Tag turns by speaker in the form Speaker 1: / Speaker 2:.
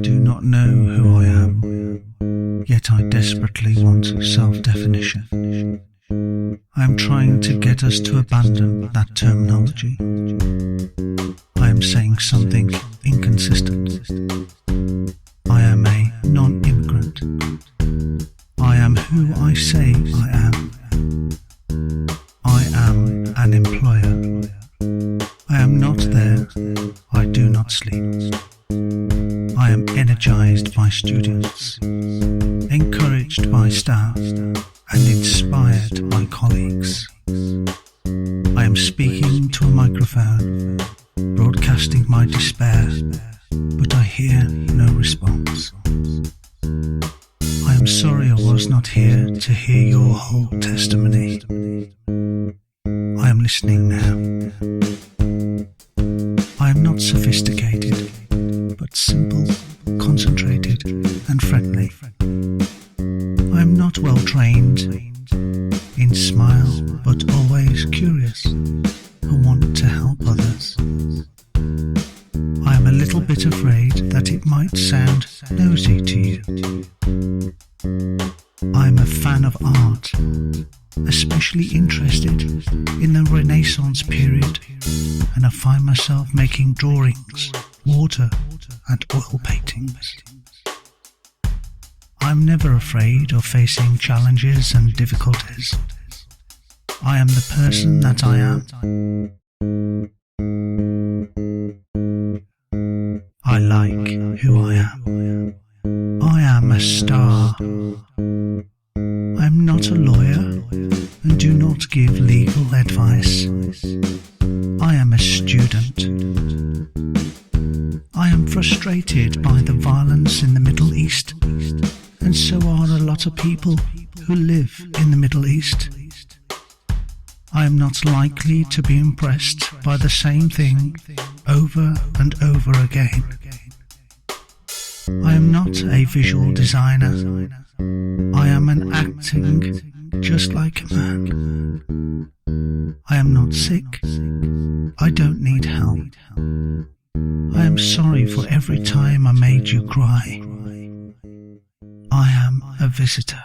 Speaker 1: do not know who I am, yet I desperately want self-definition. I am trying to get us to abandon that terminology. I am saying something inconsistent. I am a non-immigrant. I am who I say I am. I am an employer. I am not there. I do not sleep. I am energized by students, encouraged by staff, and inspired by colleagues. I am speaking to a microphone, broadcasting my despair, but I hear no response. I am sorry I was not here to hear your whole testimony. I am listening now. I am not sophisticated, but simple, concentrated, and friendly. I am not well trained in smile, but always curious, who want to help others. I am a little bit afraid that it might sound nosy to you. I am a fan of art, especially interested in the Renaissance period, and I find myself making drawings, water and oil paintings. I am never afraid of facing challenges and difficulties. I am the person that I am. I like who I am. I am a star. I am not a lawyer and do not give legal advice. I am a student. I am frustrated by the violence in the Middle East, and so are a lot of people who live in the Middle East. I am not likely to be impressed by the same thing over and over again. I am not a visual designer. I am an acting just like a man. I am not sick. I don't need help. I am sorry for every time I made you cry. I am a visitor.